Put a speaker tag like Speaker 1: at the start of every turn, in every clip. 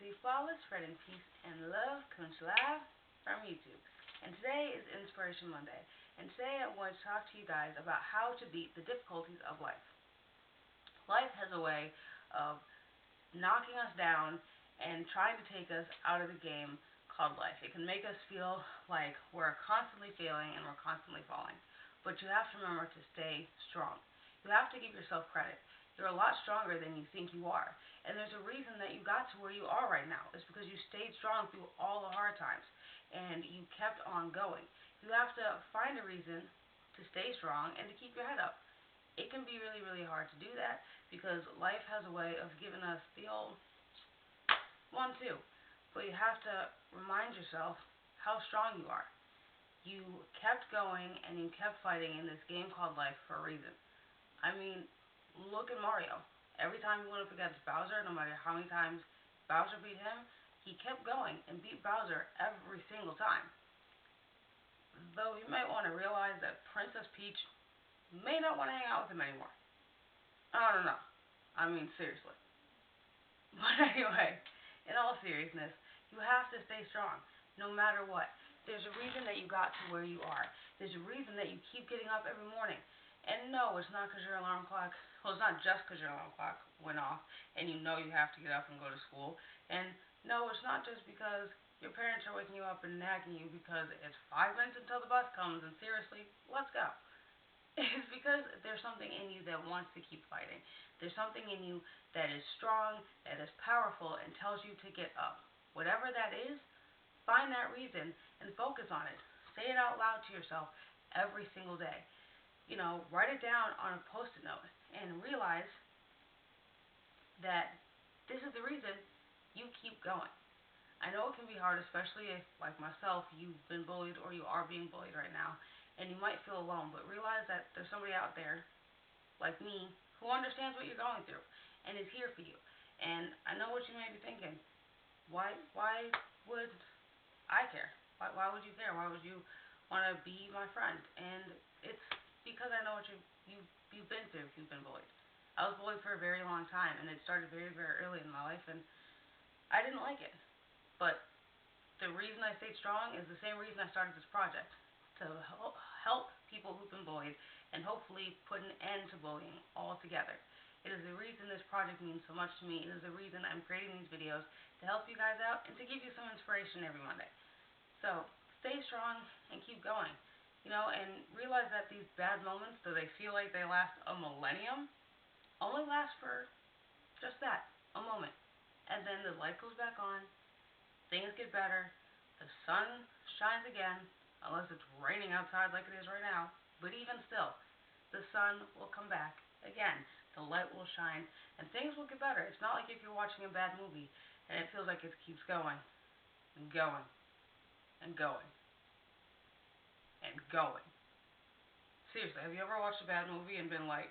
Speaker 1: Sexy, Flawless, Spreading Peace and Love, comes live from YouTube. And today is Inspiration Monday. And today I'm going to talk to you guys about how to beat the difficulties of life. Life has a way of knocking us down and trying to take us out of the game called life. It can make us feel like we're constantly failing and we're constantly falling. But you have to remember to stay strong. You have to give yourself credit. You're a lot stronger than you think you are. And there's a reason that you got to where you are right now. It's because you stayed strong through all the hard times. And you kept on going. You have to find a reason to stay strong and to keep your head up. It can be really, really hard to do that because life has a way of giving us the old 1-2. But you have to remind yourself how strong you are. You kept going and you kept fighting in this game called life for a reason. I mean, look at Mario. Every time he went up against Bowser, no matter how many times Bowser beat him, he kept going and beat Bowser every single time. Though you might want to realize that Princess Peach may not want to hang out with him anymore. I don't know. I mean, seriously. But anyway, in all seriousness, you have to stay strong, no matter what. There's a reason that you got to where you are. There's a reason that you keep getting up every morning. And no, it's not because your alarm clock, well, it's not just because your alarm clock went off and you know you have to get up and go to school. And no, it's not just because your parents are waking you up and nagging you because it's 5 minutes until the bus comes and seriously, let's go. It's because there's something in you that wants to keep fighting. There's something in you that is strong, that is powerful, and tells you to get up. Whatever that is, find that reason and focus on it. Say it out loud to yourself every single day. You know, write it down on a Post-it note and realize that this is the reason you keep going. I know it can be hard, especially if, like myself, you've been bullied or you are being bullied right now, and you might feel alone, but realize that there's somebody out there, like me, who understands what you're going through and is here for you. And I know what you may be thinking. Why would I care? Why would you care? Why would you want to be my friend? And it's because I know what you've been through if you've been bullied. I was bullied for a very long time, and it started very, very early in my life, and I didn't like it. But the reason I stayed strong is the same reason I started this project, to help people who've been bullied and hopefully put an end to bullying altogether. It is the reason this project means so much to me. It is the reason I'm creating these videos, to help you guys out and to give you some inspiration every Monday. So stay strong and keep going. You know, and realize that these bad moments, though they feel like they last a millennium, only last for just that, a moment. And then the light goes back on, things get better, the sun shines again, unless it's raining outside like it is right now, but even still, the sun will come back again, the light will shine, and things will get better. It's not like if you're watching a bad movie, and it feels like it keeps going, and going, and going. And going. Seriously, have you ever watched a bad movie and been like,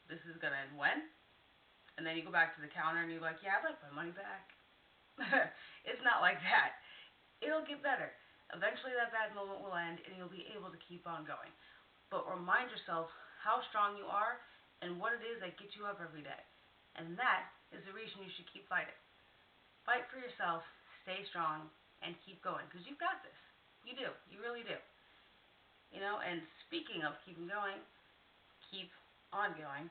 Speaker 1: this is gonna end when? And then you go back to the counter and you're like, yeah, I'd like my money back. It's not like that. It'll get better. Eventually that bad moment will end and you'll be able to keep on going. But remind yourself how strong you are and what it is that gets you up every day. And that is the reason you should keep fighting. Fight for yourself, stay strong, and keep going, because you've got this. You do. You really do. You know, and speaking of keeping going, keep on going.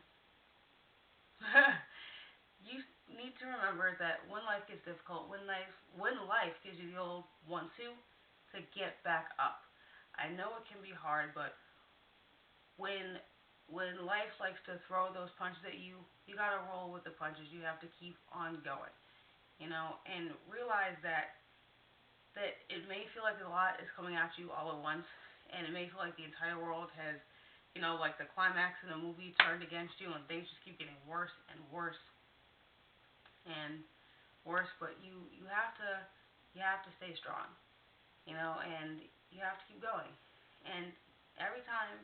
Speaker 1: You need to remember that when life gets difficult, when life gives you the old 1-2, to get back up. I know it can be hard, but when life likes to throw those punches at you, you gotta roll with the punches. You have to keep on going. You know, and realize that it may feel like a lot is coming at you all at once, and it may feel like the entire world has, you know, like the climax in a movie turned against you, and things just keep getting worse and worse and worse. But you have to stay strong, you know, and you have to keep going. And every time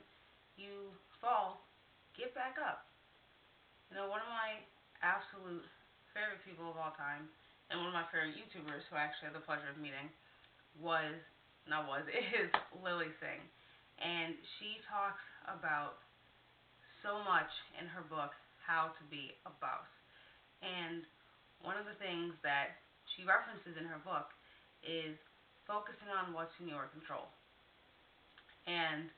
Speaker 1: you fall, get back up. You know, one of my absolute favorite people of all time, and one of my favorite YouTubers who I actually had the pleasure of meeting, is Lily Singh. And she talks about so much in her book how to be a boss. And one of the things that she references in her book is focusing on what's in your control. And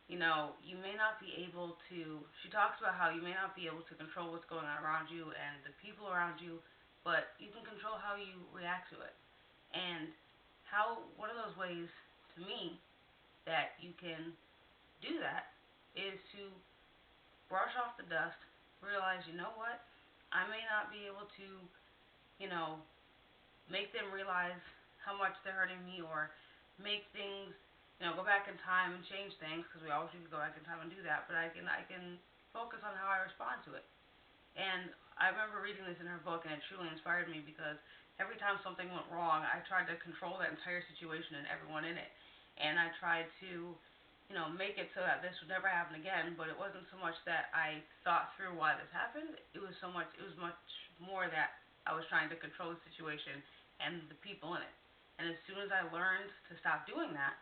Speaker 1: you may not be able to, she talks about how you may not be able to control what's going on around you and the people around you, but you can control how you react to it. And one of those ways, to me, that you can do that is to brush off the dust, realize, you know what, I may not be able to, make them realize how much they're hurting me, or make things, go back in time and change things, because we always need to go back in time and do that, but I can focus on how I respond to it. And I remember reading this in her book, and it truly inspired me, because every time something went wrong, I tried to control that entire situation and everyone in it. And I tried to, make it so that this would never happen again, but it wasn't so much that I thought through why this happened. It was much more that I was trying to control the situation and the people in it. And as soon as I learned to stop doing that,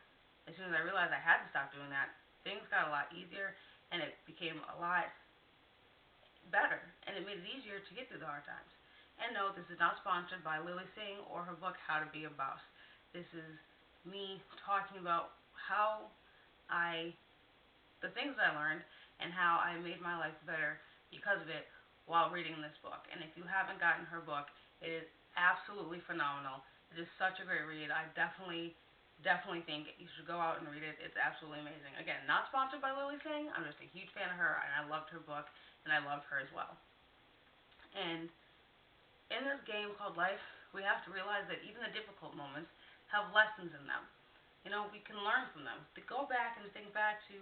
Speaker 1: as soon as I realized I had to stop doing that, things got a lot easier, and it became a lot better, and it made it easier to get through the hard times. And no, this is not sponsored by Lily Singh or her book, How to Be a Boss. This is me talking about the things I learned, and how I made my life better because of it while reading this book. And if you haven't gotten her book, it is absolutely phenomenal. It is such a great read. I definitely think you should go out and read it. It's absolutely amazing. Again, not sponsored by Lily Singh. I'm just a huge fan of her, and I loved her book, and I loved her as well. And in this game called life, we have to realize that even the difficult moments have lessons in them. We can learn from them. To go back and think back to,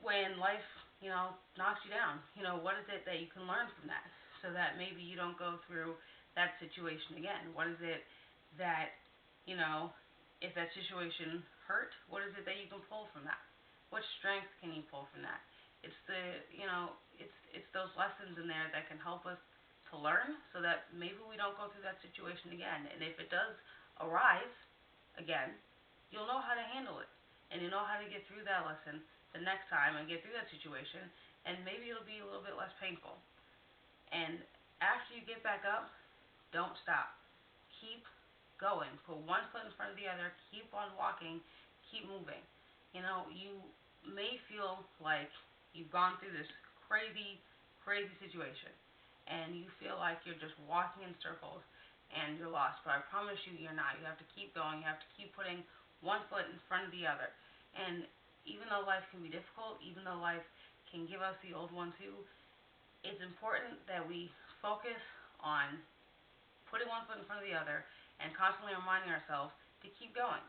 Speaker 1: when life, knocks you down, what is it that you can learn from that, so that maybe you don't go through that situation again? What is it that, if that situation hurt, what is it that you can pull from that? What strength can you pull from that? It's it's those lessons in there that can help us to learn, so that maybe we don't go through that situation again. And if it does arise again, you'll know how to handle it, and you know how to get through that lesson the next time and get through that situation, and maybe it'll be a little bit less painful. And after you get back up, don't stop. Keep going. Put one foot in front of the other. Keep on walking. Keep moving. You may feel like you've gone through this crazy, crazy situation, and you feel like you're just walking in circles and you're lost. But I promise you, you're not. You have to keep going. You have to keep putting one foot in front of the other. And even though life can be difficult, even though life can give us the old one too, it's important that we focus on putting one foot in front of the other and constantly reminding ourselves to keep going.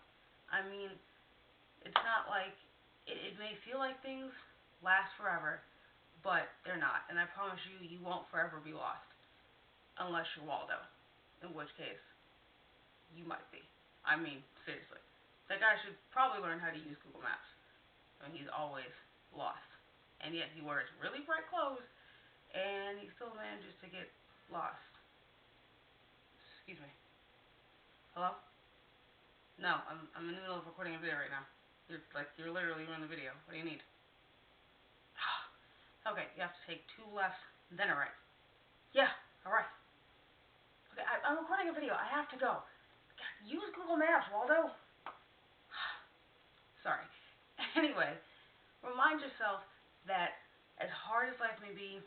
Speaker 1: I mean, it's not like, it may feel like things last forever, but they're not. And I promise you, you won't forever be lost. Unless you're Waldo, in which case, you might be. I mean, seriously. That guy should probably learn how to use Google Maps. I mean, he's always lost. And yet he wears really bright clothes, and he still manages to get lost. Excuse me. Hello? No, I'm in the middle of recording a video right now. You're literally in the video. What do you need? Okay, you have to take 2 lefts, then a right. Yeah, alright. Okay, I'm recording a video. I have to go. God, use Google Maps, Waldo. Sorry. Anyway, remind yourself that as hard as life may be,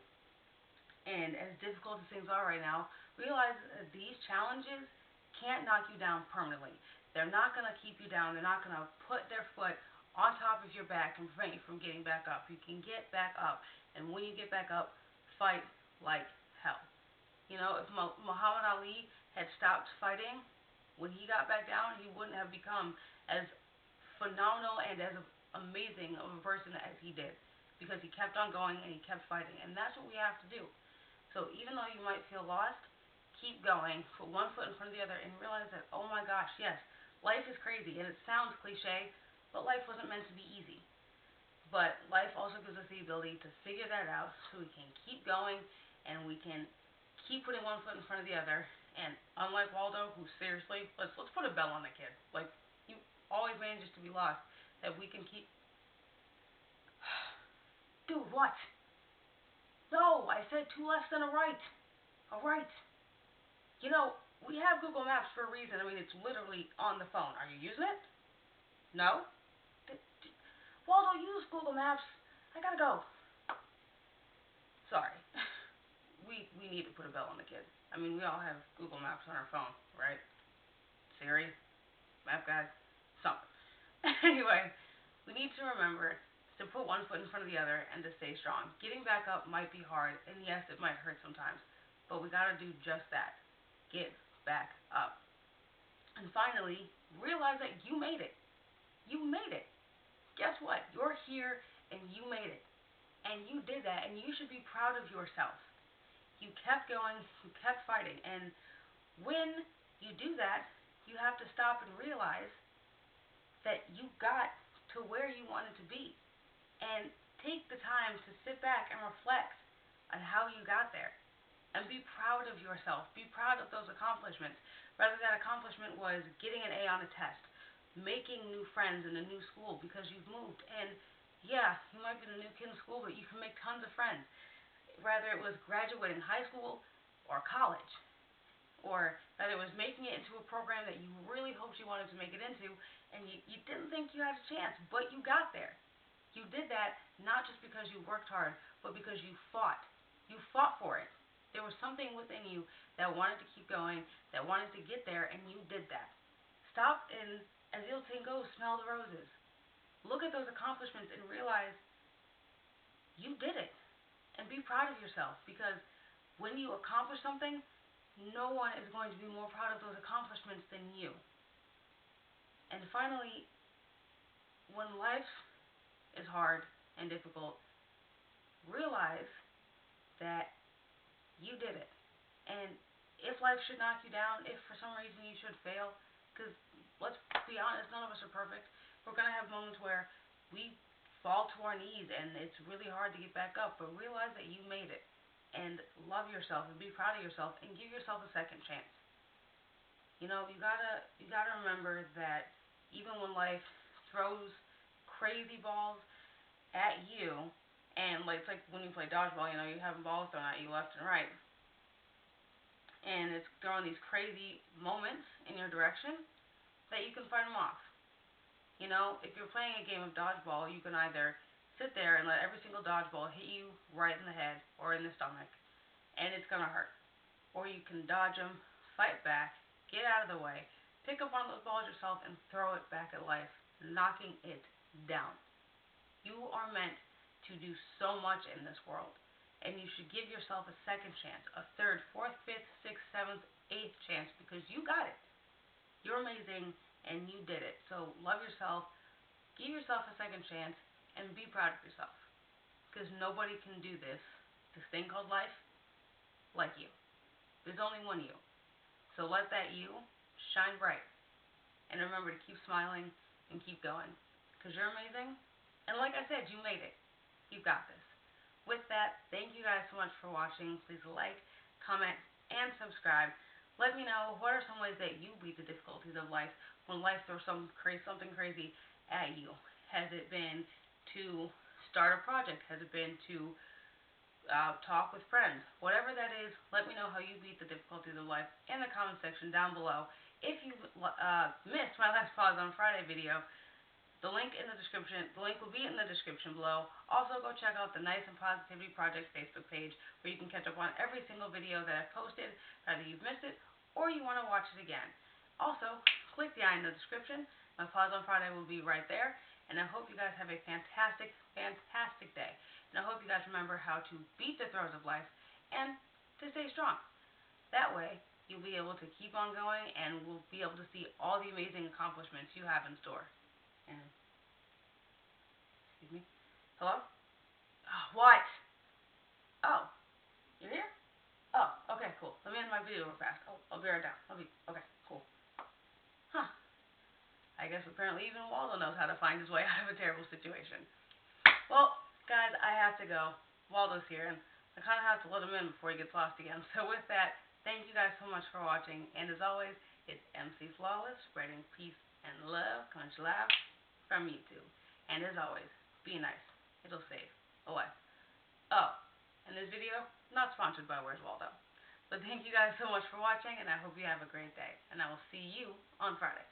Speaker 1: and as difficult as things are right now, realize that these challenges can't knock you down permanently. They're not going to keep you down. They're not going to put their foot on top of your back and prevent you from getting back up. You can get back up. And when you get back up, fight like hell. If Muhammad Ali had stopped fighting when he got back down, he wouldn't have become as phenomenal and as amazing of a person as he did, because he kept on going and he kept fighting. And that's what we have to do. So even though you might feel lost, keep going, put one foot in front of the other, and realize that, oh my gosh, yes, life is crazy, and it sounds cliche, but life wasn't meant to be easy. But life also gives us the ability to figure that out, so we can keep going, and we can keep putting one foot in front of the other. And unlike Waldo, who seriously, let's put a bell on the kid. Like, he always manages to be lost. That we can keep... Dude, what? No, I said two left and a right. A right. You know, we have Google Maps for a reason. I mean, it's literally on the phone. Are you using it? No? Waldo, use Google Maps. I gotta go. Sorry. We need to put a bell on the kid. I mean, we all have Google Maps on our phone, right? Siri, Map Guide, something. Anyway, we need to remember to put one foot in front of the other and to stay strong. Getting back up might be hard, and yes, it might hurt sometimes, but we gotta do just that. Get back up. And finally, realize that you made it. You made it. Guess what? You're here and you made it. And you did that, and you should be proud of yourself. You kept going, you kept fighting, and when you do that, you have to stop and realize that you got to where you wanted to be. And take the time to sit back and reflect on how you got there. And be proud of yourself. Be proud of those accomplishments. Whether that accomplishment was getting an A on a test, making new friends in a new school because you've moved, and yeah, you might be the new kid in school, but you can make tons of friends. Whether it was graduating high school or college, or whether it was making it into a program that you really hoped you wanted to make it into, and you didn't think you had a chance, but you got there. You did that not just because you worked hard, but because you fought. You fought for it. There was something within you that wanted to keep going, that wanted to get there, and you did that. Stop and, as the old saying goes, smell the roses. Look at those accomplishments and realize you did it. And be proud of yourself, because when you accomplish something, no one is going to be more proud of those accomplishments than you. And finally, when life is hard and difficult, realize that you did it. And if life should knock you down, if for some reason you should fail, because let's be honest, none of us are perfect. We're going to have moments where we fall to our knees and it's really hard to get back up, but realize that you made it. And love yourself and be proud of yourself and give yourself a second chance. You know, you gotta remember that even when life throws crazy balls at you, and like it's like when you play dodgeball, you know, you have balls thrown at you left and right, and it's throwing these crazy moments in your direction, that you can fight them off. You know, if you're playing a game of dodgeball, you can either sit there and let every single dodgeball hit you right in the head or in the stomach, and it's going to hurt. Or you can dodge them, fight back, get out of the way, pick up one of those balls yourself and throw it back at life, knocking it down. You are meant to do so much in this world, and you should give yourself a second chance, a third, fourth, fifth, sixth, seventh, eighth chance, because you got it. You're amazing, and you did it. So love yourself, give yourself a second chance, and be proud of yourself. Because nobody can do this thing called life, like you. There's only one you. So let that you shine bright. And remember to keep smiling and keep going. Because you're amazing. And like I said, you made it. You got this. With that, thank you guys so much for watching. Please like, comment, and subscribe. Let me know what are some ways that you beat the difficulties of life when life throws something crazy at you. Has it been to start a project? Has it been to talk with friends? Whatever that is, let me know how you beat the difficulties of life in the comment section down below. If you missed my last Paws On Friday video, the link will be in the description below. Also, go check out the Nice and Positivity Project Facebook page, where you can catch up on every single video that I've posted, whether you've missed it or you want to watch it again. Also, click the eye in the description. My Paws On Friday will be right there. And I hope you guys have a fantastic, fantastic day. And I hope you guys remember how to beat the throes of life and to stay strong. That way, you'll be able to keep on going and we'll be able to see all the amazing accomplishments you have in store. And, excuse me. Hello? Oh, what? Oh, you're here? Oh, okay, cool. Let me end my video real fast. I'll be right down. Okay, cool. Huh. I guess apparently even Waldo knows how to find his way out of a terrible situation. Well, guys, I have to go. Waldo's here, and I kind of have to let him in before he gets lost again. So with that, thank you guys so much for watching. And as always, it's MC Flawless, spreading peace and love, Conch Live, from YouTube. And as always, be nice. It'll save a life. Oh, and this this video, not sponsored by Where's Waldo. But thank you guys so much for watching, and I hope you have a great day. And I will see you on Friday.